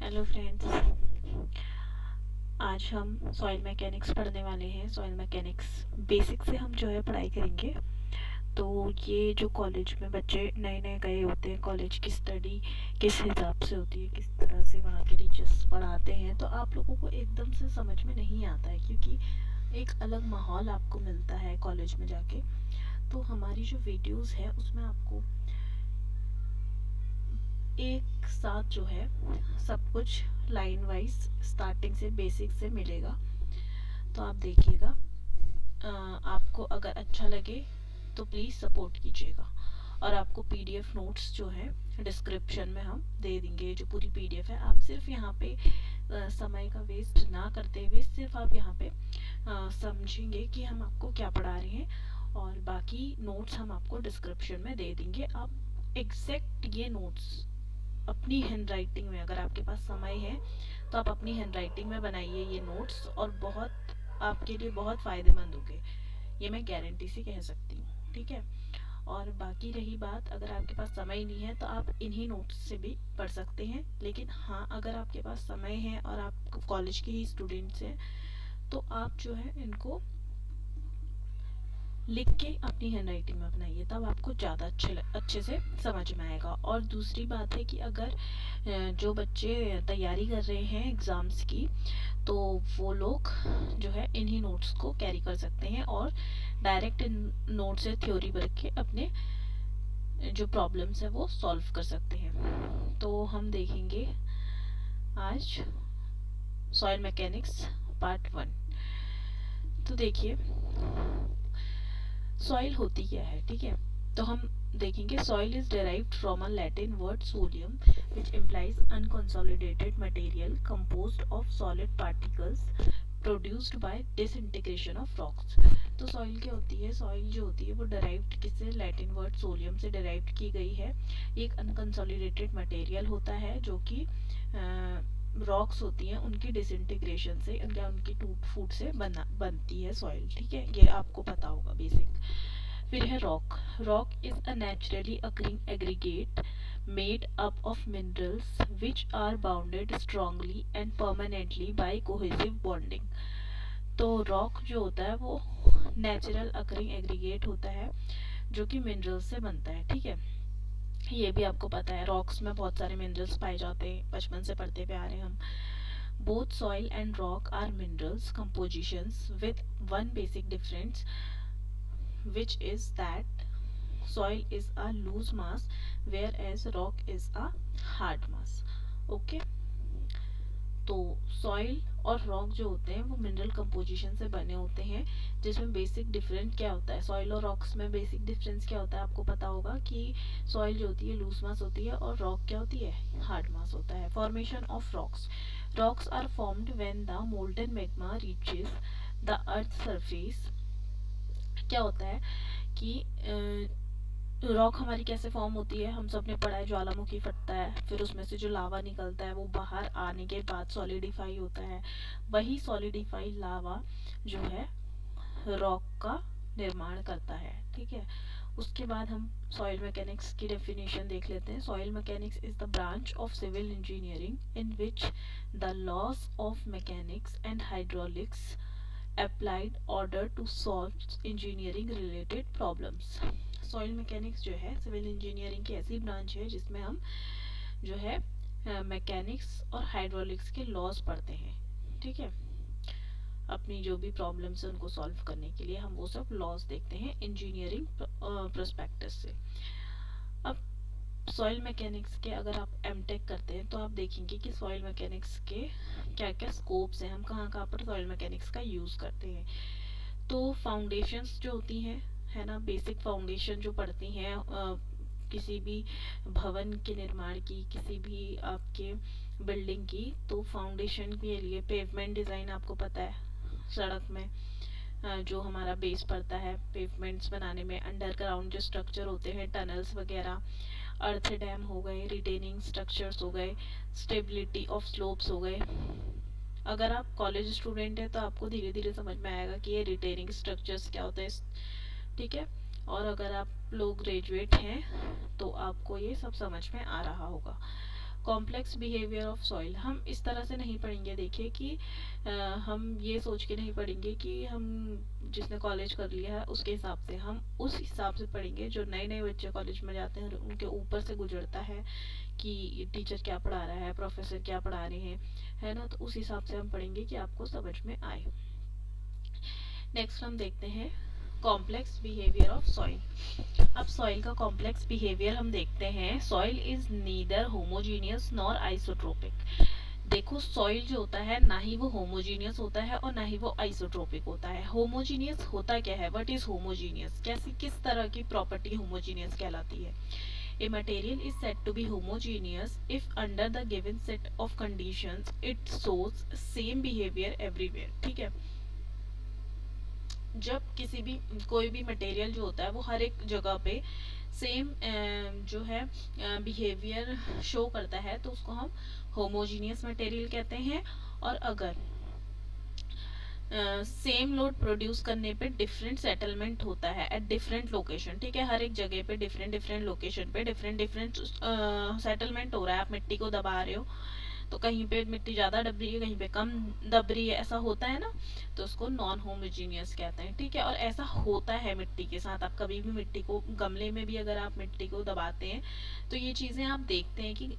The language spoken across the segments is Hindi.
हेलो फ्रेंड्स, आज हम सॉइल मैकेनिक्स पढ़ने वाले हैं। सॉइल मैकेनिक्स बेसिक से हम जो है पढ़ाई करेंगे। तो ये जो कॉलेज में बच्चे नए नए गए होते हैं, कॉलेज की स्टडी किस हिसाब से होती है, किस तरह से वहाँ के टीचर्स पढ़ाते हैं, तो आप लोगों को एकदम से समझ में नहीं आता है, क्योंकि एक अलग माहौल आपको मिलता है कॉलेज में जाके। तो हमारी जो वीडियोस है उसमें आपको एक साथ जो है सब कुछ लाइन वाइज स्टार्टिंग से बेसिक से मिलेगा। तो आप देखिएगा। आपको अगर अच्छा लगे तो प्लीज़ सपोर्ट कीजिएगा। और आपको पीडीएफ नोट्स जो है डिस्क्रिप्शन में हम दे देंगे। जो पूरी पीडीएफ है, आप सिर्फ यहाँ पे समय का वेस्ट ना करते हुए सिर्फ आप यहाँ पे समझेंगे कि हम आपको क्या पढ़ा रहे हैं, और बाकी नोट्स हम आपको डिस्क्रिप्शन में दे देंगे। आप एग्जैक्ट ये नोट्स अपनी हैंड राइटिंग में, अगर आपके पास समय है तो आप अपनी हैंड राइटिंग में बनाइए ये नोट्स, और बहुत आपके लिए बहुत फ़ायदेमंद होंगे, ये मैं गारंटी से कह सकती हूँ। ठीक है। और बाकी रही बात, अगर आपके पास समय नहीं है तो आप इन्हीं नोट्स से भी पढ़ सकते हैं। लेकिन हाँ, अगर आपके पास समय है और आप कॉलेज के ही स्टूडेंट्स हैं तो आप जो है इनको लिख के अपनी हैंड राइटिंग में अपनाइए, तब आपको ज़्यादा अच्छे से समझ में आएगा। और दूसरी बात है कि अगर जो बच्चे तैयारी कर रहे हैं एग्ज़ाम्स की, तो वो लोग जो है इन्हीं नोट्स को कैरी कर सकते हैं और डायरेक्ट इन नोट से थ्योरी भर के अपने जो प्रॉब्लम्स है वो सॉल्व कर सकते हैं। तो हम देखेंगे आज सॉइल मैकेनिक्स पार्ट 1। तो देखिए, सॉइल होती क्या है। ठीक है। तो हम देखेंगे, soil is derived from a Latin word solium which implies unconsolidated material composed of solid particles produced by disintegration of rocks. तो सॉइल क्या होती है? सॉइल जो होती है वो डेराइव्ड किससे? लैटिन वर्ड सोलियम से डेराइव्ड की गई है। एक अनकंसोलिडेटेड मटेरियल होता है जो कि रॉक्स होती हैं, उनकी डिसइंटीग्रेशन से या उनकी टूट फूट से बनती है सॉइल। ठीक है, ये आपको पता होगा बेसिक। फिर है rock. Rock is a naturally occurring aggregate made up of minerals which are bounded strongly and permanently by cohesive bonding. तो रॉक जो होता है वो नेचुरल अकरिंग एग्रीगेट होता है जो कि मिनरल्स से बनता है। ठीक है, ये भी आपको पता है, रॉक्स में बहुत सारे मिनरल्स पाए जाते हैं, बचपन से पढ़ते हुए आ रहे हैं हम। Both soil and rock are minerals compositions with one basic difference, which is that soil is a loose mass whereas rock is a hard mass. Okay. तो सॉइल और रॉक जो होते हैं वो मिनरल कंपोजिशन से बने होते हैं, जिसमें बेसिक डिफरेंस क्या होता है? सॉइल और रॉक्स में बेसिक डिफरेंस क्या होता है? आपको पता होगा कि सॉइल जो होती है लूज मास होती है और रॉक क्या होती है? हार्ड मास होता है। Formation of rocks. Rocks are formed when the molten magma reaches the earth surface. क्या होता है कि रॉक हमारी कैसे फॉर्म होती है? हम सब ने पढ़ा है, ज्वालामुखी फटता है, फिर उसमें से जो लावा निकलता है वो बाहर आने के बाद सॉलिडिफाई होता है। वही सॉलिडिफाई लावा जो है रॉक का निर्माण करता है। ठीक है। उसके बाद हम सॉइल मैकेनिक्स की डेफिनेशन देख लेते हैं। Soil mechanics is the branch of civil engineering in which the laws of mechanics and hydraulics applied order to solve engineering related problems। Soil mechanics जो है सिविल इंजीनियरिंग की ऐसी ब्रांच है जिसमें हम जो है मैकेनिक्स और हाइड्रोलिक्स के लॉज पढ़ते हैं। ठीक है, अपनी जो भी प्रॉब्लम्स है उनको सॉल्व करने के लिए हम वो सब लॉज देखते हैं इंजीनियरिंग प्रोस्पेक्टस से। अब सॉइल मैकेनिक्स के अगर आप एमटेक करते हैं तो आप देखेंगे कि सॉइल मैकेनिक्स के क्या क्या स्कोप्स हैं, हम कहाँ कहाँ पर सॉइल मैकेनिक्स का यूज़ करते हैं। तो फाउंडेशंस जो होती हैं, है ना, बेसिक फाउंडेशन जो पड़ती हैं किसी भी भवन के निर्माण की, किसी भी आपके बिल्डिंग की, तो फाउंडेशन के लिए पेवमेंट डिज़ाइन आपको पता है। सड़क में जो हमारा बेस पड़ता है पेवमेंट्स बनाने में, अंडरग्राउंड जो स्ट्रक्चर होते हैं, टनल्स वगैरह, अर्थ डैम हो गए, रिटेनिंग स्ट्रक्चर्स हो गए, स्टेबिलिटी ऑफ स्लोप्स हो गए। अगर आप कॉलेज स्टूडेंट हैं तो आपको धीरे धीरे समझ में आएगा कि ये रिटेनिंग स्ट्रक्चर्स क्या होते हैं। ठीक है। और अगर आप लोग ग्रेजुएट हैं तो आपको ये सब समझ में आ रहा होगा। कॉम्प्लेक्स बिहेवियर ऑफ सॉइल हम इस तरह से नहीं पढ़ेंगे। देखिए कि हम ये सोच के नहीं पढ़ेंगे कि हम जिसने कॉलेज कर लिया है उसके हिसाब से, हम उस हिसाब से पढ़ेंगे जो नए नए बच्चे कॉलेज में जाते हैं उनके ऊपर से गुजरता है कि टीचर क्या पढ़ा रहा है, प्रोफेसर क्या पढ़ा रहे हैं, है ना। तो उस हिसाब से हम पढ़ेंगे कि आपको समझ में आए। नेक्स्ट हम देखते हैं कॉम्प्लेक्स बिहेवियर ऑफ सॉइल। अब सॉइल का कॉम्प्लेक्स बिहेवियर हम देखते हैं। Soil is neither homogeneous nor isotropic. देखो सॉइल जो होता है ना ही वो होमोजीनियस होता है और ना ही वो आइसोट्रोपिक होता है। होमोजीनियस होता क्या है, व्हाट इज होमोजीनियस, कैसी किस तरह की प्रॉपर्टी होमोजीनियस कहलाती है। A material is said to be homogeneous if under the given set of conditions it shows same behavior everywhere। ठीक है, जब किसी भी कोई भी मटेरियल जो होता है वो हर एक जगह पे सेम जो है बिहेवियर शो करता है तो उसको हम होमोजीनियस मटेरियल कहते हैं। और अगर सेम लोड प्रोड्यूस करने पे डिफरेंट सेटलमेंट होता है एट डिफरेंट लोकेशन, ठीक है, हर एक जगह पे डिफरेंट डिफरेंट लोकेशन पे डिफरेंट सेटलमेंट हो रहा है, आप मिट्टी को दबा रहे हो तो कहीं पे मिट्टी ज़्यादा दब रही है, कहीं पे कम दब रही है, ऐसा होता है ना, तो उसको नॉन होमोजीनियस कहते हैं। ठीक है, और ऐसा होता है मिट्टी के साथ। आप कभी भी मिट्टी को गमले में भी अगर आप मिट्टी को दबाते हैं तो ये चीज़ें आप देखते हैं कि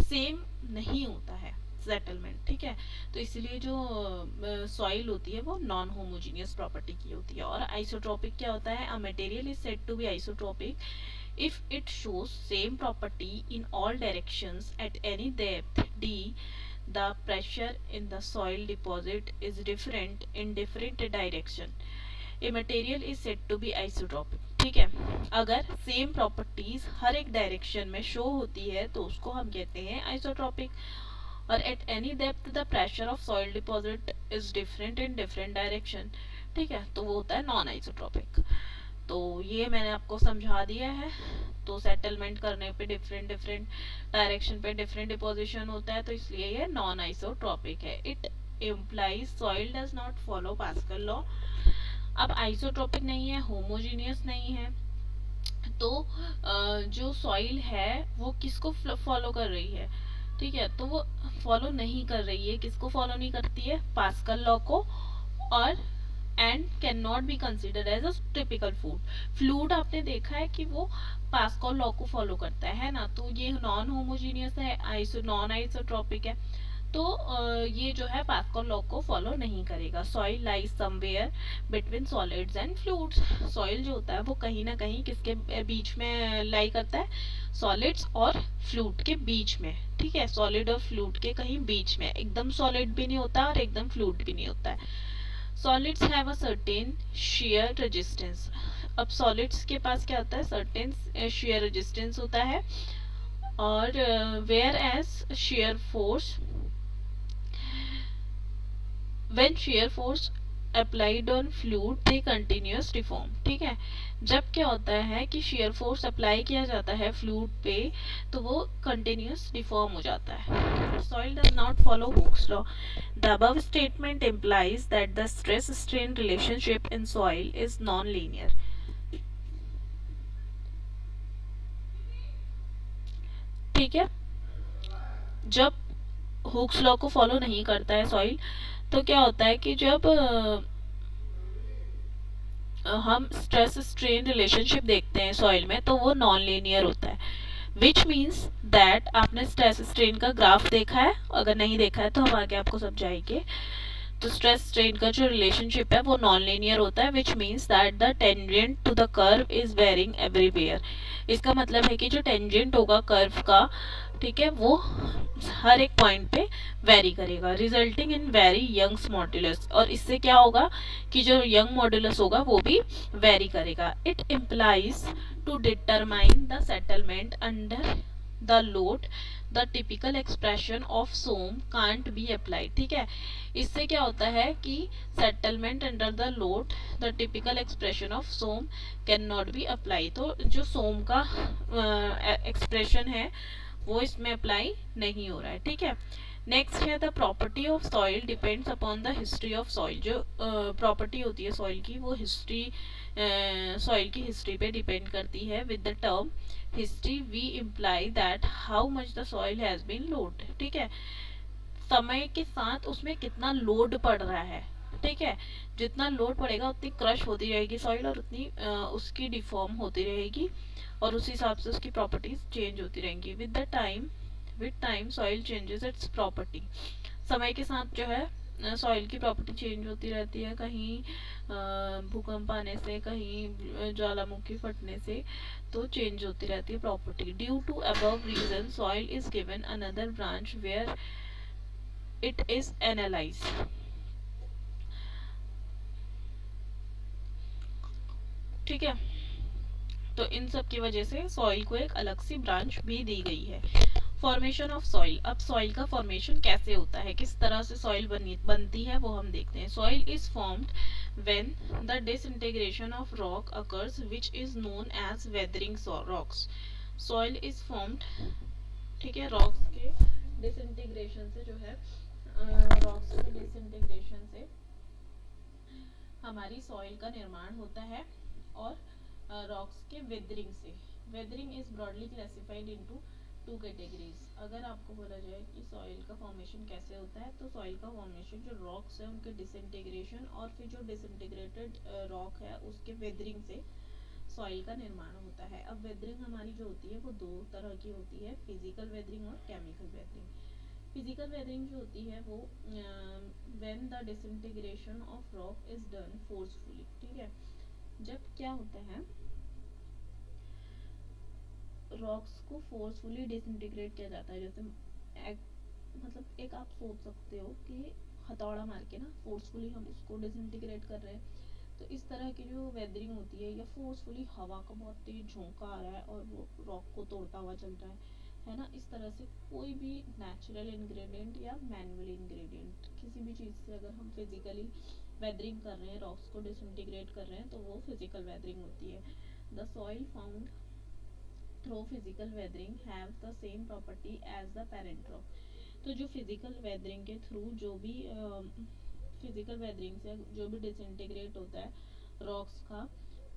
सेम नहीं होता है सेटलमेंट। ठीक है, तो इसलिए जो सॉइल होती है वो नॉन होमोजीनियस प्रॉपर्टी की होती है। और आइसोट्रोपिक क्या होता है, a material is said to be isotropic if it shows same property in all directions at any depth d, the pressure in the soil deposit is different in different direction, a material is said to be isotropic। ठीक है, अगर सेम प्रॉपर्टीज हर एक डायरेक्शन में शो होती है तो उसको हम कहते हैं आइसोट्रोपिक। और at any depth the pressure of soil deposit is different in different direction, ठीक है, तो वो होता है नॉन आइसोट्रोपिक। तो ये मैंने आपको समझा दिया है। तो सेटलमेंट करने पे डिफरेंट डिफरेंट डायरेक्शन पे डिफरेंट डिपोजिशन होता है तो इसलिए ये नॉन आइसोट्रोपिक है। It implies soil does not follow pascal law. अब आइसोट्रोपिक नहीं है, होमोजीनियस नहीं है, तो जो सॉइल है वो किसको फॉलो कर रही है, ठीक है, तो वो फॉलो नहीं कर रही है, किसको फॉलो नहीं करती है, पास्कल लॉ को। और and can not be considered as a typical fluid आपने देखा है कि वो पास्कल लॉ को फॉलो करता है ना, तो ये नॉन होमोजीनियस है, नॉन आइसोट्रोपिक है, तो ये जो है पास्कल लॉ को फॉलो नहीं करेगा। Soil lies somewhere between solids and fluids. Soil जो होता है वो कहीं ना कहीं किसके बीच में लाई करता है, सॉलिड्स और फ्लूइड के बीच में। ठीक है, सॉलिड और फ्लूइड के कहीं बीच में, एकदम सॉलिड भी नहीं होता और एकदम फ्लूइड भी नहीं होता है। Solids have a certain shear resistance. अब सॉलिड्स के पास क्या होता है, सर्टेन shear रेजिस्टेंस होता है। और whereas shear force, when shear force applied on fluid they continuous deform। ठीक है, जब क्या होता है कि shear force अप्लाई किया जाता है फ्लूइड पे तो वो कंटिन्यूस डिफॉर्म हो जाता है। soil does not follow Hooke's law। the above statement implies that the stress strain relationship in soil is non-linear। ठीक है, जब हुक्स लॉ को फॉलो नहीं करता है सॉइल तो क्या होता है कि जब हम स्ट्रेस स्ट्रेन रिलेशनशिप देखते हैं सॉइल में तो वो नॉन लीनियर होता है। विच मीन्स दैट आपने स्ट्रेस स्ट्रेन का ग्राफ देखा है, अगर नहीं देखा है तो हम आगे आपको समझाएंगे। तो स्ट्रेस स्ट्रेन का जो रिलेशनशिप है वो नॉन लीनियर होता है, which means that the tangent to the curve is varying everywhere. इसका मतलब है कि जो टेंजेंट होगा कर्व का, ठीक है, वो हर एक पॉइंट पे वेरी करेगा, resulting in vary Young's modulus. और इससे क्या होगा कि जो यंग मॉड्यूलस होगा वो भी वेरी करेगा। It implies to determine the settlement under the load the typical expression of some can't be applied. ठीक है, इससे क्या होता है कि settlement under the load the typical expression of some can not be apply. तो जो सोम का एक्सप्रेशन है वो इसमें अप्लाई नहीं हो रहा है। ठीक है, नेक्स्ट है the property of soil depends upon the history of soil. जो प्रॉपर्टी होती है सॉइल की वो हिस्ट्री, सॉइल की हिस्ट्री पे डिपेंड करती है। With the term history we imply that how much the soil has been load, ठीक है, समय के साथ उसमें कितना लोड पड़ रहा है, ठीक है, जितना लोड पड़ेगा उतनी क्रश होती रहेगी सॉइल और उतनी उसकी डिफॉर्म होती रहेगी और उस हिसाब से उसकी प्रॉपर्टीज चेंज होती रहेंगी। With time soil changes it's property. समय के साथ जो है सॉइल की प्रॉपर्टी चेंज होती रहती है, कहीं भूकंप आने से, कहीं ज्वालामुखी फटने से, तो चेंज होती रहती है property. Due to above reason soil is given another branch where it is analyse. ठीक है, तो इन सब की वजह से सॉइल को एक अलग सी ब्रांच भी दी गई है। Formation of soil. अब सॉइल का फॉर्मेशन कैसे होता है, किस तरह से सॉइल बनती है वो हम देखते हैं। Soil is formed when the disintegration of rock occurs which is known as weathering rocks. Soil is formed, ठीक है, रॉक्स के डिसइंटीग्रेशन से जो है, रॉक्स के डिसइंटीग्रेशन से हमारी सॉइल का निर्माण होता है और रॉक्स के वेदरिंग से। Weathering is broadly classified into two categories. अगर आपको बोला जाए कि सॉइल का फॉर्मेशन कैसे होता है, तो सॉइल का फॉर्मेशन जो रॉक्स है उनके डिसइंटीग्रेशन और फिर जो डिसइंटीग्रेटेड रॉक है उसके वेदरिंग से सॉइल का निर्माण होता है। अब वेदरिंग हमारी जो होती है वो दो तरह की होती है, फिजिकल वेदरिंग और केमिकल वेदरिंग। फिजिकल वेदरिंग जो होती है वो when the disintegration of rock is done forcefully, ठीक है, जब क्या होता है रॉक्स को फोर्सफुली डिसइंटीग्रेट किया जाता है। जैसे मतलब एक आप सोच सकते हो कि हथौड़ा मार के ना फोर्सफुली हम उसको डिसइंटीग्रेट कर रहे हैं, तो इस तरह की जो वेदरिंग होती है या फोर्सफुली हवा का बहुत तेज झोंका आ रहा है और वो रॉक को तोड़ता हुआ चल रहा है ना, इस तरह से कोई भी नेचुरल इंग्रेडिएंट या मैनुअल इंग्रेडिएंट किसी भी चीज़ से अगर हम फिजिकली वेदरिंग कर रहे हैं, रॉक्स को डिसइंटीग्रेट कर रहे हैं, तो वो फिजिकल वेदरिंग होती है। The soil found through physical weathering have the same property as the parent rock. तो जो फिजिकल वेदरिंग के थ्रू जो भी फिजिकल वेदरिंग से जो भी डिसइंटीग्रेट होता है रॉक्स का,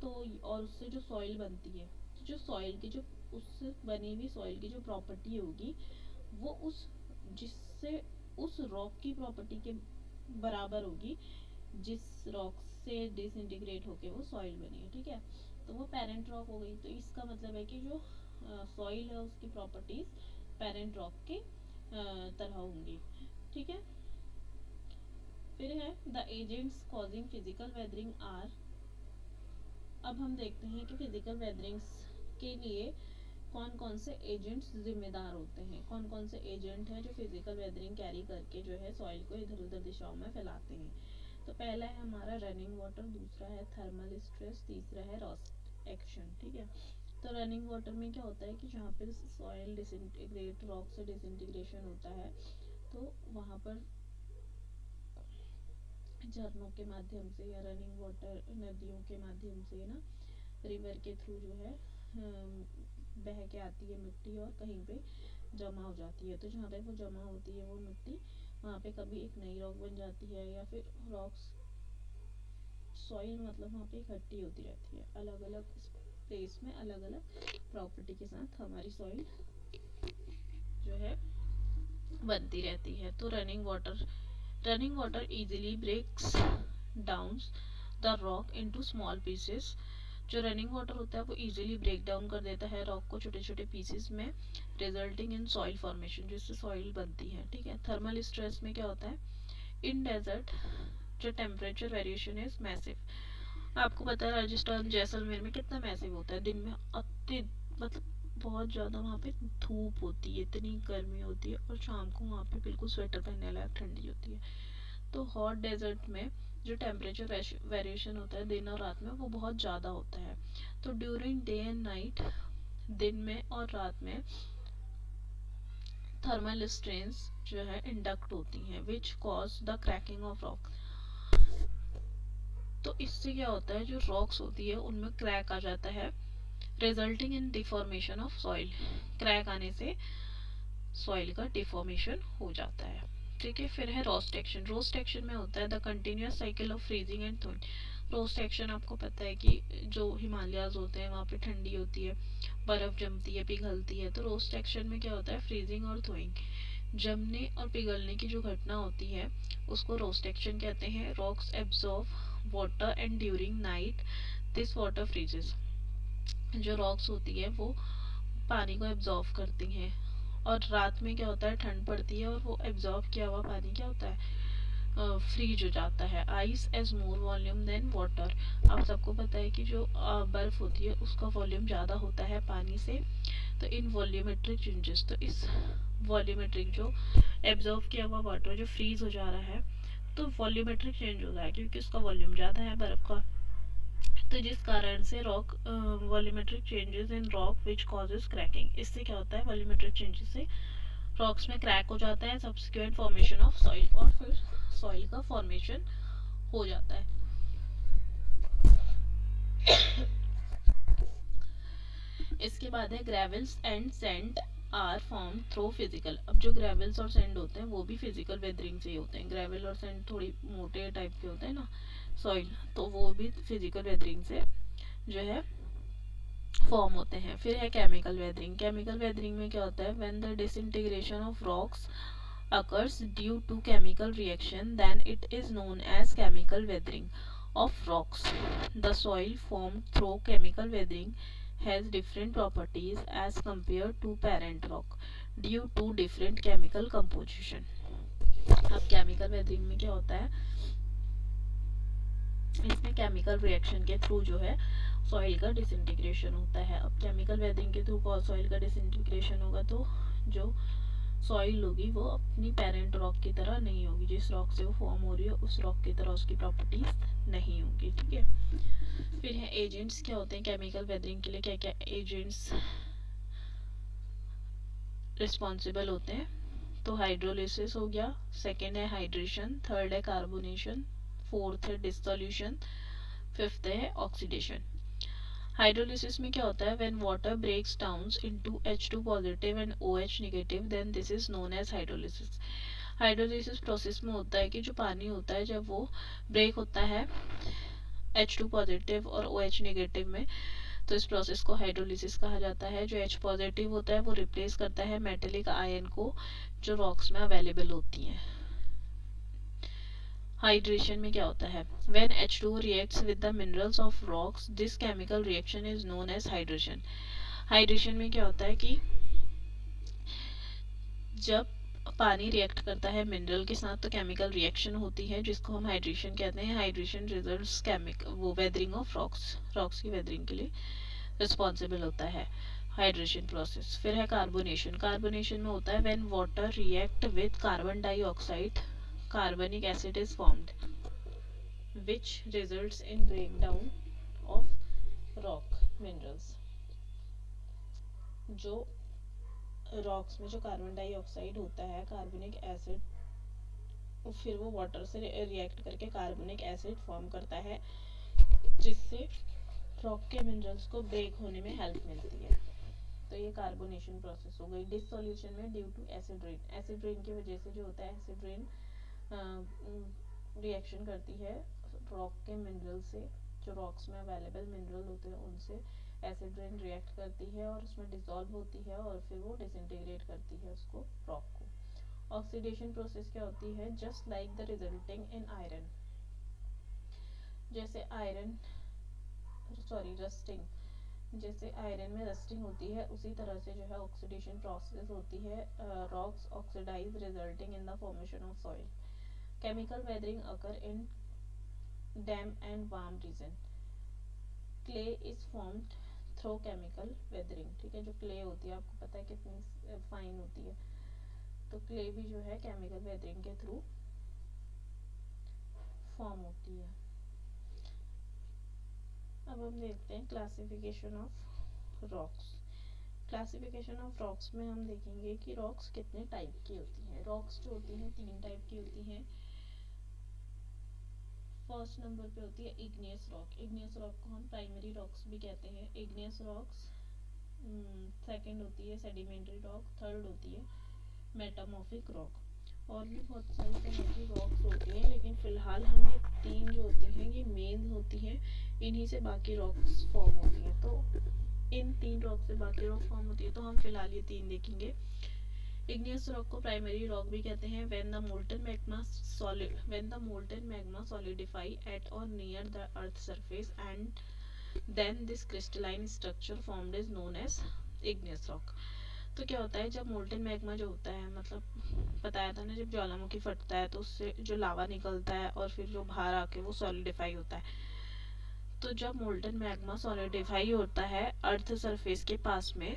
तो और उससे जो सॉइल बनती है, जो सॉइल की जो उससे बनी हुई सॉइल की जो प्रॉपर्टी होगी वो उस जिससे उस रॉक की प्रॉपर्टी के बराबर होगी जिस रॉक से डिसइंटीग्रेट होके वो सॉइल बनी है, ठीक है, तो वो पेरेंट रॉक हो गई। तो इसका मतलब है कि जो सॉइल है उसकी प्रॉपर्टीज पेरेंट रॉक के तरह होंगी, ठीक है। फिर है the agents causing physical weathering are. अब हम देखते हैं कि फिजिकल वेदरिंग्स के लिए कौन कौन से एजेंट्स जिम्मेदार होते हैं, कौन कौन से एजेंट हैं जो फिजिकल वेदरिंग कैरी करके जो है सॉइल को इधर उधर दिशाओं में फैलाते हैं। तो पहला है हमारा रनिंग वाटर, दूसरा है थर्मल स्ट्रेस, तीसरा है रॉस्ट एक्शन, ठीक है। तो रनिंग वाटर में क्या होता है कि जहाँ पर सॉइल डिसइंटीग्रेट रॉक से डिसइंटीग्रेशन होता है तो वहाँ पर झरनों के माध्यम से या रनिंग वाटर नदियों के माध्यम से ना, रिवर के थ्रू जो है बह के आती है मिट्टी और कहीं पे जमा हो जाती है। तो जहाँ पे वो जमा होती है वो मिट्टी, वहाँ पे कभी एक नई रॉक बन जाती है या फिर रॉक्स सॉइल मतलब वहाँ पे इकट्ठी होती रहती है। अलग अलग प्लेस में अलग अलग प्रॉपर्टी के साथ हमारी सॉइल जो है बनती रहती है। तो running water easily breaks down the rock into small pieces. जो रनिंग वाटर होता है वो इजीली ब्रेक डाउन कर देता है रॉक को छोटे छोटे पीसेस में, रिजल्टिंग इन सॉइल फॉर्मेशन, जिससे सॉइल बनती है, ठीक है। थर्मल स्ट्रेस में क्या होता है, इन डेजर्ट जो टेम्परेचर वेरिएशन इज मैसिव। आपको पता है राजस्थान जैसलमेर में कितना मैसिव होता है, दिन में अति मतलब बहुत ज़्यादा वहाँ पे धूप होती है, इतनी गर्मी होती है और शाम को वहाँ पे बिल्कुल स्वेटर पहनने लायक ठंडी होती है। तो हॉट डेजर्ट में जो टेम्परेचर वेरिएशन होता है दिन और रात में वो बहुत ज़्यादा होता है। तो ड्यूरिंग डे एंड नाइट, दिन में और रात में थर्मल स्ट्रेन्स जो है इंडक्ट होती हैं which cause the cracking of rock. तो इससे क्या होता है जो रॉक्स होती है उनमें क्रैक आ जाता है, resulting in deformation of soil. Crack आने से सॉइल का डिफॉर्मेशन हो जाता है। ठीक है, फिर है रोस्ट एक्शन। रोस्ट एक्शन में होता है the continuous cycle of freezing and थॉइंग। Roast action आपको पता है कि जो हिमालयाज होते हैं वहाँ पे ठंडी होती है, बर्फ जमती है, पिघलती है। तो रोस्ट एक्शन में क्या होता है, फ्रीजिंग और थॉइंग, जमने और पिघलने की जो घटना होती है उसको रोस्ट एक्शन कहते हैं। Rocks absorb water and during night this water freezes. जो रॉक्स होती है वो पानी को एब्जॉर्ब करती हैं, और रात में क्या होता है, ठंड पड़ती है और वो एब्जॉर्ब किया हुआ पानी क्या होता है, फ्रीज हो जाता है। Ice as more volume than water. आप सबको पता है कि जो बर्फ होती है उसका वॉल्यूम ज़्यादा होता है पानी से। तो इन वॉल्यूमेट्रिक चेंजेस, तो इस वॉल्यूमेट्रिक जो एब्जॉर्ब किया हुआ वाटर जो फ्रीज हो जा रहा है, तो वॉल्यूमेट्रिक चेंज हो रहा है क्योंकि उसका वॉल्यूम ज़्यादा है बर्फ का। तो जिस कारण से rock volumetric changes in rock which causes cracking, इससे क्या होता है, वॉल्यूमेट्रिक चेंजेस से रॉक्स में क्रैक हो जाता है, सब्सिक्वेंट फॉर्मेशन ऑफ सॉइल, और फिर सॉइल का फॉर्मेशन हो जाता है। इसके बाद है gravels and sand are form through physical. अब जो ग्रेवल्स और सैंड होते हैं वो भी फिजिकल वेदरिंग से ही होते हैं। ग्रेवल और सैंड थोड़ी मोटे टाइप के होते हैं ना सॉइल, तो वो भी फिजिकल वेदरिंग से जो है फॉर्म होते हैं। फिर है केमिकल वेदरिंग। केमिकल वेदरिंग में क्या होता है, when the disintegration of rocks occurs due to chemical reaction, then it is known as chemical weathering of rocks. The soil formed through chemical weathering has different properties as compared to parent rock due to different chemical composition. अब केमिकल वेदरिंग में क्या होता है, इसमें केमिकल रिएक्शन के थ्रू जो है सॉइल का डिसइंटीग्रेशन होता है। अब केमिकल वेदरिंग के थ्रू सॉइल का डिसइंटीग्रेशन होगा तो जो सॉइल होगी वो अपनी पेरेंट रॉक की तरह नहीं होगी। जिस रॉक से वो फॉर्म हो रही है उस रॉक की तरह उसकी प्रॉपर्टीज नहीं होंगी। ठीक है, फिर है एजेंट्स। क्या होते हैं केमिकल वेदरिंग के लिए, क्या क्या एजेंट्स रिस्पॉन्सिबल होते हैं, तो हाइड्रोलिसिस हो गया, सेकेंड है हाइड्रेशन, थर्ड है कार्बोनेशन, फोर्थ है डिसोल्यूशन, फिफ्थ है ऑक्सीडेशन। हाइड्रोलिसिस में क्या होता है, when water breaks down into H2 positive and OH negative then this is known as hydrolysis. Hydrolysis process में होता है कि जो पानी होता है जब वो ब्रेक होता है H2 पॉजिटिव और OH नेगेटिव में, तो इस प्रोसेस को हाइड्रोलिसिस कहा जाता है। जो H पॉजिटिव होता है वो रिप्लेस करता है मेटेलिक आयन को जो रॉक्स में अवेलेबल होती हैं। हाइड्रेशन में क्या होता है, when H2O reacts with the minerals of rocks this chemical reaction is known as hydration। Hydration में क्या होता है कि जब पानी रिएक्ट करता है मिनरल के साथ तो केमिकल रिएक्शन होती है जिसको हम हाइड्रेशन कहते हैं। हाइड्रेशन रिजल्ट्स केमिकल वो वेदरिंग ऑफ रॉक्स की वेदरिंग के लिए रिस्पॉन्सिबल होता है हाइड्रेशन प्रोसेस। फिर है कार्बोनेशन। कार्बोनेशन में होता है when water react with carbon dioxide carbonic acid is formed which results in breakdown of rock minerals। जो रॉक्स में जो कार्बन डाइऑक्साइड होता है कार्बनिक एसिड, फिर वो वाटर से रिएक्ट करके कार्बनिक एसिड फॉर्म करता है जिससे रॉक के मिनरल्स को ब्रेक होने में हेल्प मिलती है। तो ये कार्बोनेशन प्रोसेस हो गई। डिसोल्यूशन में due to acid rain, acid rain की वजह से जो होता है एसिड रेन रिएक्शन करती है रॉक के मिनरल से, जो रॉक्स में अवेलेबल मिनरल होते हैं उनसे एसिड रेन रिएक्ट करती है और उसमें डिसॉल्व होती है और फिर वो डिसइंटीग्रेट करती है उसको रॉक को। ऑक्सीडेशन प्रोसेस क्या होती है, just like the resulting in iron, जैसे आयरन सॉरी रस्टिंग, जैसे आयरन में रस्टिंग होती है उसी तरह से जो है ऑक्सीडेशन प्रोसेस होती है। Rocks oxidise resulting in the formation of soil. Chemical weathering occur in damp and warm region। clay is formed through chemical weathering। ठीक है, जो clay होती है आपको पता है कितनी फाइन होती है, तो clay भी जो है केमिकल वेदरिंग के थ्रू फॉर्म होती है। अब हम देखते हैं classification of rocks. Classification of rocks में हम देखेंगे कि रॉक्स कितने टाइप की होती हैं। रॉक्स जो होती हैं तीन टाइप की होती हैं। फर्स्ट नंबर पे होती है इग्नियस रॉक। इग्नियस रॉक को हम प्राइमरी रॉक्स भी कहते हैं। इग्नियस रॉक्स सेकंड होती है सेडिमेंट्री रॉक, थर्ड होती है मेटामॉर्फिक रॉक। और भी बहुत सारी तरह की रॉक्स होती हैं, लेकिन फ़िलहाल हम ये तीन जो होती हैं ये मेन होती हैं, इन्हीं से बाकी रॉक्स फॉर्म होती हैं। तो इन तीन रॉक से बाकी रॉक फॉर्म होती है, तो हम फिलहाल ये तीन देखेंगे। इग्नियस रॉक को प्राइमरी रॉक भी कहते हैं। When the molten magma solidify at or near the earth surface and then this crystalline structure formed is known as igneous rock. तो क्या होता है, जब मोल्टन मैग्मा जो होता है, मतलब बताया था ना, जब ज्वालामुखी फटता है तो उससे जो लावा निकलता है और फिर जो बाहर आके वो सॉलिडिफाई होता है। तो जब मोल्टन मैग्मा सॉलिडिफाई होता है अर्थ सरफेस के पास में,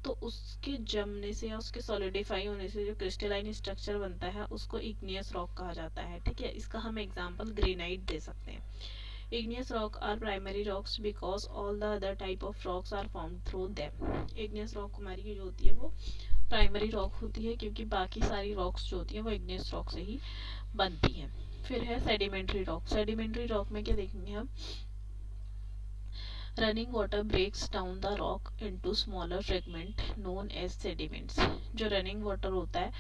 तो उसके जमने से या उसके सॉलिडिफाई होने से जो क्रिस्टलाइन स्ट्रक्चर बनता है उसको इग्नियस रॉक कहा जाता है। ठीक है, इसका हम एग्जांपल ग्रेनाइट दे सकते हैं। Igneous rock are primary rocks because all the other type of rocks are formed through them. Igneous rock हमारी जो होती है वो प्राइमरी रॉक होती है, क्योंकि बाकी सारी रॉक्स जो होती हैं वो इग्नियस रॉक से ही बनती हैं। फिर है सेडिमेंट्री रॉक। सेडिमेंट्री रॉक में क्या देखेंगे हम, running water breaks down the rock into smaller fragment known as sediments. जो रनिंग वाटर होता है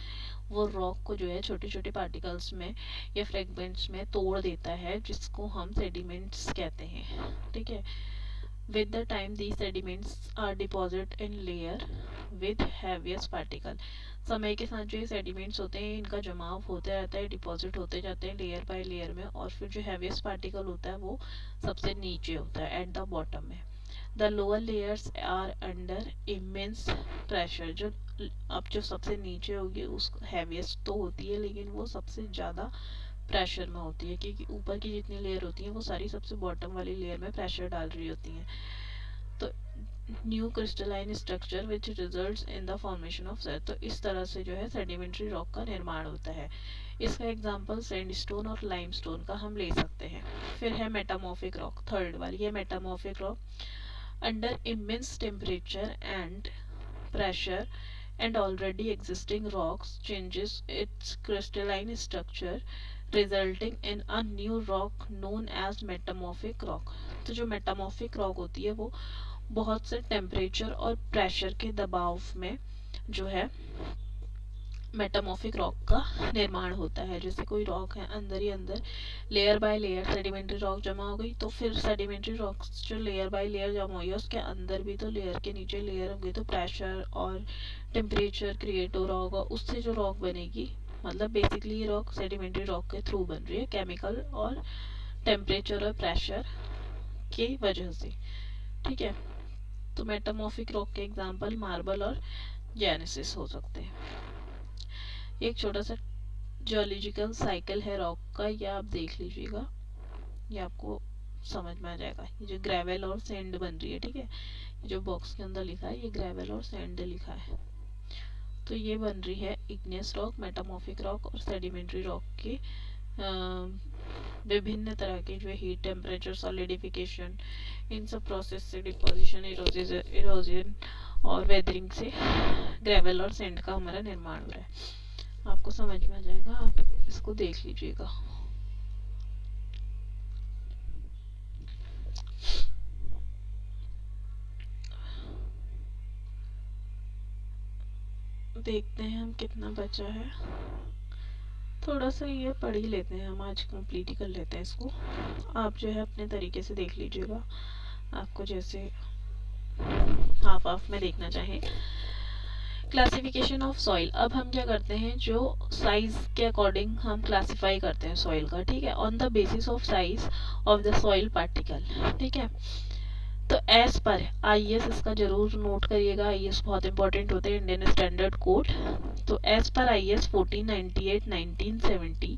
वो रॉक को जो है छोटे छोटे पार्टिकल्स में या फ्रेगमेंट्स में तोड़ देता है, जिसको हम सेडिमेंट्स कहते हैं। ठीक है, with the time the sediments are deposit in layer with heavier particle. समय के साथ जो ये सेडिमेंट्स होते हैं इनका जमाव होते रहता है, डिपॉजिट होते जाते हैं लेयर बाय लेयर में, और फिर जो हैवियस पार्टिकल होता है वो सबसे नीचे होता है, एट द बॉटम में। The lower layers are under immense pressure. जो अब जो सबसे नीचे होगी उस हैवीएस्ट तो होती है, लेकिन वो सबसे ज़्यादा प्रेशर में होती है, क्योंकि ऊपर की जितनी लेयर होती है वो सारी सबसे बॉटम वाली लेयर में प्रेशर डाल रही होती हैं। तो new crystalline structure which results in the formation of sand. तो इस तरह से जो है सेडिमेंट्री रॉक का निर्माण होता है। इसका एग्जांपल सैंडस्टोन और लाइमस्टोन का हम ले सकते हैं। फिर है मेटामॉर्फिक रॉक, थर्ड वाली है metamorphic rock. Under immense temperature and pressure and already existing rocks changes its crystalline structure resulting in a new rock known as metamorphic rock। तो जो metamorphic rock होती है वो बहुत से टेम्परेचर और प्रेशर के दबाव में जो है मेटामॉर्फिक रॉक का निर्माण होता है। जैसे कोई रॉक है, अंदर ही अंदर layer by layer sedimentary rock जमा हो गई, तो फिर सेडिमेंट्री रॉक जो लेयर बाय लेयर जमा हुई है उसके अंदर भी तो लेयर के नीचे लेयर होगी, तो प्रेशर और टेम्परेचर क्रिएट हो रहा होगा, उससे जो रॉक बनेगी, मतलब बेसिकली ये रॉक सेडिमेंट्री रॉक के थ्रू बन रही है, केमिकल और टेम्परेचर और प्रेशर की वजह से। ठीक है, तो मेटामॉर्फिक रॉक के एग्जाम्पल मार्बल और जेनेसिस हो सकते हैं। एक छोटा सा जियोलॉजिकल साइकिल है रॉक का, यह आप देख लीजिएगा, ये आपको समझ में आ जाएगा। ये जो ग्रेवल और सैंड बन रही है, ठीक है, ये जो बॉक्स के अंदर लिखा है ये ग्रेवल और सैंड लिखा है, तो ये बन रही है इग्नियस रॉक, मेटामॉर्फिक रॉक और सेडिमेंट्री रॉक के विभिन्न तरह के जो हीट, टेम्परेचर, सॉलिडिफिकेशन, इन सब प्रोसेस से, डिपोजिशन, इरोजन और वेदरिंग से ग्रेवल और सैंड का हमारा निर्माण हो रहा है। आपको समझ में आ जाएगा, आप इसको देख लीजिएगा। देखते हैं हम कितना बचा है, थोड़ा सा ये पढ़ ही लेते हैं हम, आज कंप्लीट ही कर लेते हैं इसको। आप जो है अपने तरीके से देख लीजिएगा, आपको जैसे हाफ हाफ में देखना चाहें। Classification of soil. अब हम क्या करते हैं, जो साइज के अकॉर्डिंग हम क्लासिफाई करते हैं सॉइल का, ठीक है, on the basis of size of the soil particle. ठीक है, तो एज पर आईएस, इसका जरूर नोट करिएगा, आईएस बहुत इंपॉर्टेंट होते हैं, इंडियन स्टैंडर्ड कोड। तो as per IS 1498 1970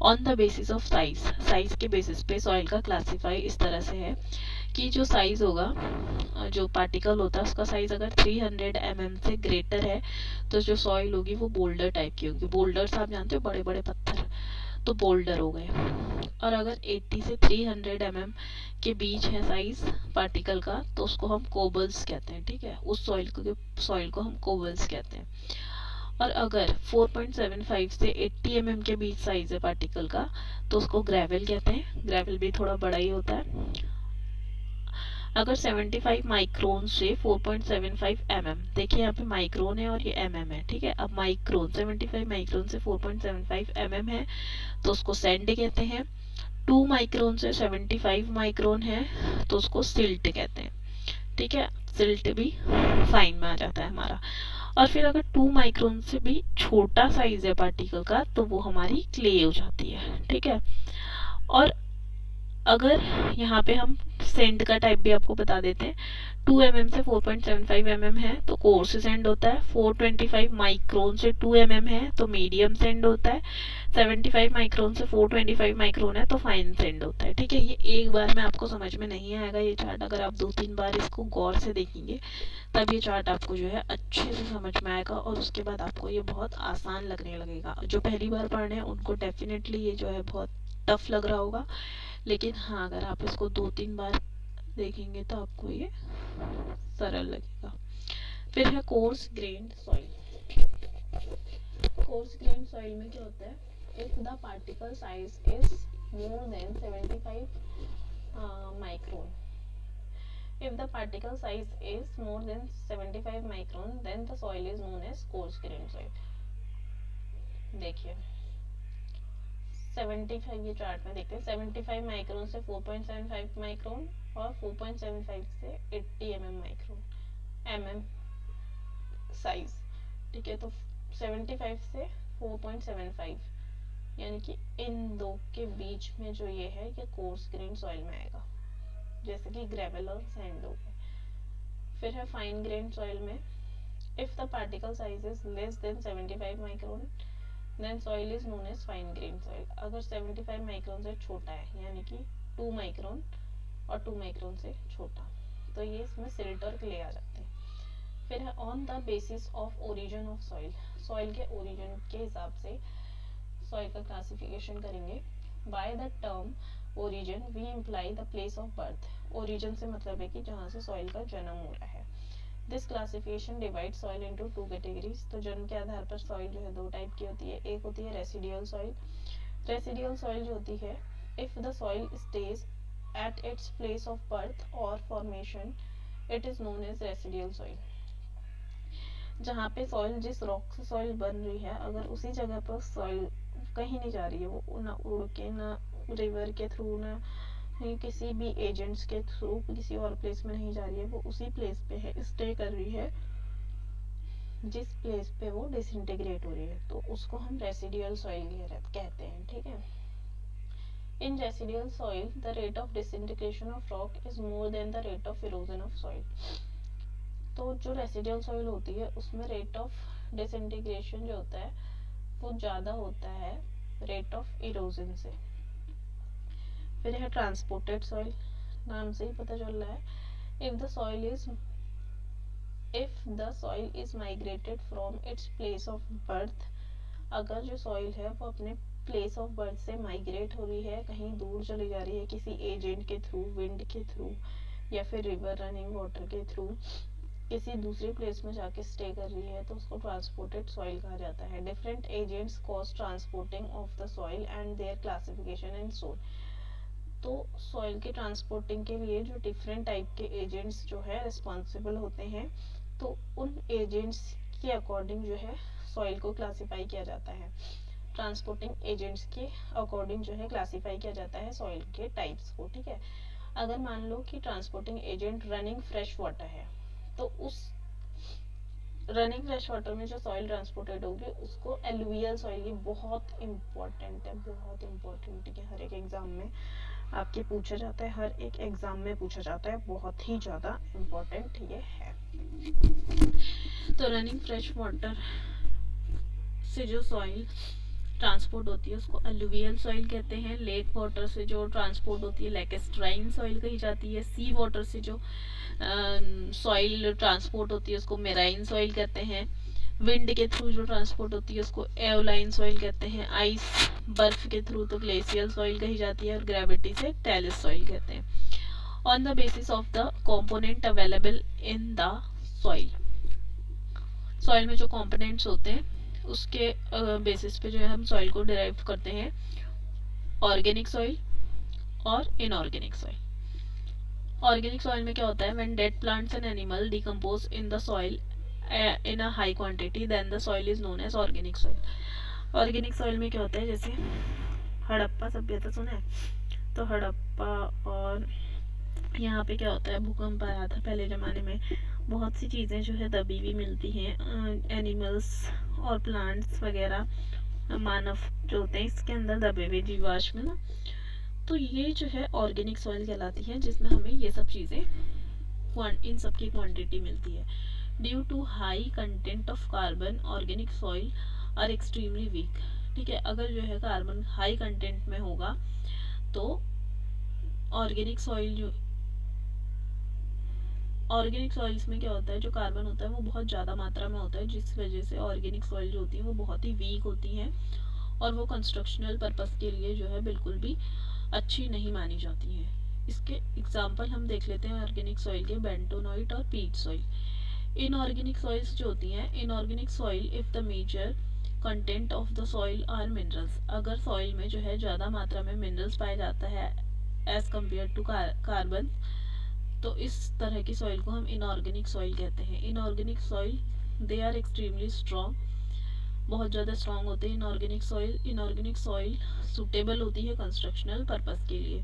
on the basis of size, size के बेसिस पे सॉइल का क्लासीफाई इस तरह से है कि जो साइज होगा, जो पार्टिकल होता है उसका साइज अगर 300 mm से ग्रेटर है तो जो सॉइल होगी वो बोल्डर टाइप की होगी। बोल्डर्स आप जानते हो, बड़े बड़े पत्थर, तो बोल्डर हो गए। और अगर 80 से 300 mm के बीच है साइज पार्टिकल का तो उसको हम कोबल्स कहते हैं। ठीक है, उस सॉइल को हम कोबल्स कहते हैं। और अगर 4.75 से 80 mm के बीच साइज है पार्टिकल का तो उसको ग्रेवल कहते हैं, ग्रेवल भी थोड़ा बड़ा ही होता है। अगर 75 माइक्रोन से 4.75 mm, देखिए यहाँ पे माइक्रोन है और ये mm है, ठीक है। अब माइक्रोन 75 माइक्रोन से 4.75 mm है तो उसको सेंड कहते हैं। 2 माइक्रोन से 75 माइक्रोन है तो उसको सिल्ट कहते हैं, ठीक है। सिल्ट भी फाइन में आ जाता है हमारा। और फिर अगर 2 माइक्रोन से भी छोटा साइज है पार्टिकल का तो वो हमारी क्ले हो जाती है, ठीक है। और अगर यहाँ पे हम सेंड का टाइप भी आपको बता देते हैं, 2 mm से 4.75 mm है तो कोर्स सेंड होता है। 425 माइक्रोन से 2 mm है तो मीडियम सेंड होता है। 75 माइक्रोन से 425 माइक्रोन है तो फाइन सेंड होता है, ठीक है। ये एक बार में आपको समझ में नहीं आएगा ये चार्ट, अगर आप 2-3 बार इसको गौर से देखेंगे तब ये चार्ट आपको जो है अच्छे से समझ में आएगा और उसके बाद आपको ये बहुत आसान लगने लगेगा। जो पहली बार पढ़ रहे हैं उनको डेफिनेटली ये जो है बहुत टफ लग रहा होगा, लेकिन हाँ अगर आप इसको 2-3 बार देखेंगे तो आपको ये सरल लगेगा। फिर है course grand soil. Course grand soil में क्या होता है, if the particle size is more then 75 micron, if the particle size is more than 75 micron then the soil is known as coarse grained soil। देखिए 75 ये चार्ट में देखते हैं, 75 माइक्रोन से 4.75 माइक्रोन और 4.75 से 80 mm साइज, ठीक है। तो 75 से 4.75 यानी कि इन दो के बीच में जो ये है ये कोर्स ग्रेन सॉइल में आएगा, जैसे कि ग्रेवल और सैंड हो गए। फिर है फाइन ग्रेन सॉइल में, if the particle size is less than 75 micron then soil is known as fine grain soil. अगर 75 माइक्रोन से छोटा है यानी कि 2 माइक्रोन और 2 माइक्रोन से छोटा तो ये इसमें सिल्ट और क्ले आ जाते हैं। फिर है on the basis of origin of soil, soil के ओरिजिन के हिसाब से सॉइल का क्लासिफिकेशन करेंगे। By the term origin we imply the place of birth, origin से मतलब है कि जहाँ से सॉइल का जन्म हो रहा है। This classification divide soil into 2 categories, तो जन्म के आधार पर सॉइल जो है 2 टाइप की होती है। एक होती है रेसिडियल सॉइल, रेसिडियल सॉइल जो होती है if the soil stage at its place of birth or formation it is known as residual soil. जहाँ पे सॉइल जिस रॉक से सॉइल बन रही है अगर उसी जगह पर सॉइल कहीं नहीं जा रही है, वो ना उड़ के ना रिवर के थ्रू ना किसी भी एजेंट्स के थ्रू किसी और प्लेस में नहीं जा रही है, वो उसी प्लेस पे है, स्टे कर रही है जिस प्लेस पे वो डिसइंटीग्रेट हो रही है, तो उसको हम रेसिडियल सॉइल कहते हैं, ठीक है। In residual soil the rate of disintegration of rock is more than the rate of erosion of soil. तो जो रेसिडियल सॉइल होती है उसमें रेट ऑफ डिसइंटीग्रेशन जो होता है वो ज़्यादा होता है रेट ऑफ इरोजन से। फिर है ट्रांसपोर्टेड सॉइल, नाम से ही पता चल रहा है, if the soil is migrated from its place of birth, अगर जो सॉइल है वो अपने प्लेस ऑफ बर्थ से माइग्रेट हो रही है, कहीं दूर चली जा रही है किसी एजेंट के थ्रू, विंड के थ्रू या फिर रिवर रनिंग वाटर के थ्रू किसी दूसरी प्लेस में जाके स्टे कर रही है, तो उसको ट्रांसपोर्टेड सॉइल कहा जाता है। Different agents cause transporting of the soil and their classification in soil, तो सॉइल के ट्रांसपोर्टिंग के लिए जो डिफरेंट टाइप के एजेंट्स जो है रिस्पॉन्सिबल होते हैं, तो उन एजेंट्स के अकॉर्डिंग जो है सॉइल को क्लासीफाई किया जाता है। ट्रांसपोर्टिंग एजेंट्स के अकॉर्डिंग जो है क्लासीफाई किया जाता है सॉइल के टाइप्स को, ठीक है। अगर मान लो कि transporting agent running fresh water है तो उस रनिंग फ्रेश वाटर में जो सॉइल ट्रांसपोर्टेड होगी उसको एलुवियल सॉइल, ये बहुत इंपॉर्टेंट है, बहुत इंपॉर्टेंट है, हर एक एग्जाम में आपके पूछा जाता है, हर एक एग्जाम में पूछा जाता है, बहुत ही ज़्यादा इम्पोर्टेंट ये है। तो रनिंग फ्रेश वाटर से जो सॉइल ट्रांसपोर्ट होती है उसको अलुवियल सॉइल कहते हैं। लेक वाटर से जो ट्रांसपोर्ट होती है लैकेस्ट्राइन सॉइल कही जाती है। सी वाटर से जो सॉइल ट्रांसपोर्ट होती है उसको मेराइन सॉइल कहते हैं। विंड के थ्रू जो ट्रांसपोर्ट होती है उसको एओलाइन सॉइल कहते हैं। आइस बर्फ के थ्रू तो ग्लेशियल सॉइल कही जाती है और ग्रेविटी से टैलिस सॉइल कहते हैं। On the basis of the component available in the soil, soil में जो कंपोनेंट्स होते हैं उसके बेसिस पे जो है हम सॉइल को डिराइव करते हैं, ऑर्गेनिक सॉइल और इनऑर्गेनिक सॉइल। ऑर्गेनिक सॉइल में क्या होता है, when dead plants and animal decompose in the soil in a high quantity then the soil is known as organic soil. Organic soil में क्या होता है, जैसे हड़प्पा सभ्यता सुना है, तो हड़प्पा और यहाँ पे क्या होता है, भूकंप आया था पहले ज़माने में, बहुत सी चीज़ें जो है दबी हुई मिलती हैं, एनिमल्स और प्लांट्स वगैरह, मानव जो होते हैं इसके अंदर दबे हुए जीवाश्म ना, तो ये जो है ऑर्गेनिक सॉइल कहलाती है, जिसमें हमें ये सब चीज़ें इन सब की क्वांटिटी मिलती है। Due to high content of carbon organic soil are extremely weak. ठीक है, अगर जो है कार्बन हाई कंटेंट में होगा तो ऑर्गेनिक सॉइल जो ऑर्गेनिक सॉइल्स में क्या होता है, जो कार्बन होता है वो बहुत ज़्यादा मात्रा में होता है, जिस वजह से ऑर्गेनिक सॉइल जो होती है वो बहुत ही वीक होती हैं और वो कंस्ट्रक्शनल पर्पस के लिए जो है बिल्कुल भी अच्छी नहीं मानी जाती हैं। इसके एग्जाम्पल हम देख लेते हैं ऑर्गेनिक सॉइल के, बेंटोनॉइट और पीट सॉइल। इनऑर्गेनिक सॉइल्स जो होती हैं, inorganic soil if the major content of the soil are minerals, अगर सॉइल में जो है ज़्यादा मात्रा में मिनरल्स पाया जाता है एज कम्पेयर टू कार्बन, तो इस तरह की सॉइल को हम इनऑर्गेनिक सॉइल कहते हैं। Inorganic soil they are extremely strong, बहुत ज़्यादा स्ट्रॉन्ग होते हैं inorganic soil. Inorganic soil suitable होती है कंस्ट्रक्शनल पर्पस के लिए।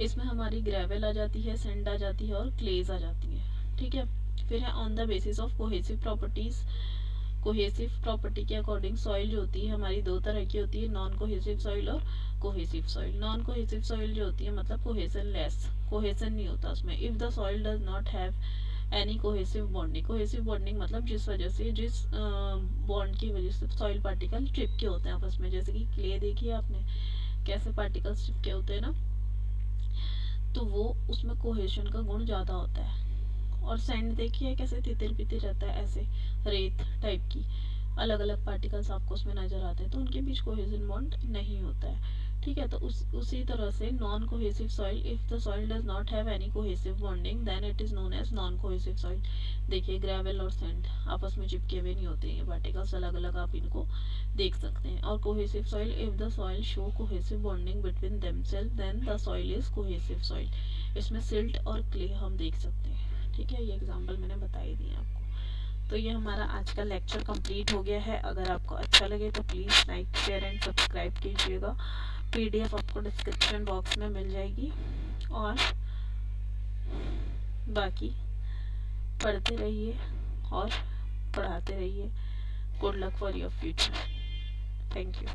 इसमें हमारी ग्रेवल आ जाती है, सैंड आ जाती है और क्लेज आ जाती है। ठीक है, फिर है on the basis of cohesive properties. Cohesive property के अकॉर्डिंग सॉइल जो होती है हमारी दो तरह की होती है, नॉन कोहेसिव सॉइल और cohesive soil. Non cohesive soil जो होती है मतलब कोहेसन लेस, कोहेसन नहीं होता उसमें। If the soil does not have any cohesive bonding, cohesive bonding मतलब जिस वजह से, जिस बॉन्ड की वजह से सॉइल पार्टिकल चिपके होते हैं आपस में, जैसे कि क्ले देखिए आपने कैसे पार्टिकल्स चिपके होते हैं ना, तो वो उसमें कोहेशन का गुण ज़्यादा होता है। और सैंड देखिए कैसे तितर बितर रहता है, ऐसे रेत टाइप की अलग अलग पार्टिकल्स आपको उसमें नज़र आते हैं, तो उनके बीच कोहेजन बॉन्ड नहीं होता है। ठीक है, तो उसी तरह से non cohesive soil, if the soil does not have any cohesive bonding then it is known as non cohesive soil. देखिए ग्रेवल और सैंड आपस में चिपके हुए नहीं होते, ये पार्टिकल्स अलग अलग आप इनको देख सकते हैं। और cohesive soil, if the soil show cohesive bonding between themselves then the soil is cohesive soil. इसमें सिल्ट और क्ले हम देख सकते हैं। ठीक है, ये एग्जाम्पल मैंने बता ही दिए आपको। तो ये हमारा आज का लेक्चर कंप्लीट हो गया है। अगर आपको अच्छा लगे तो please like share and subscribe कीजिएगा। पीडीएफ आपको डिस्क्रिप्शन बॉक्स में मिल जाएगी। और बाकी पढ़ते रहिए और पढ़ाते रहिए। Good luck for your future. Thank you.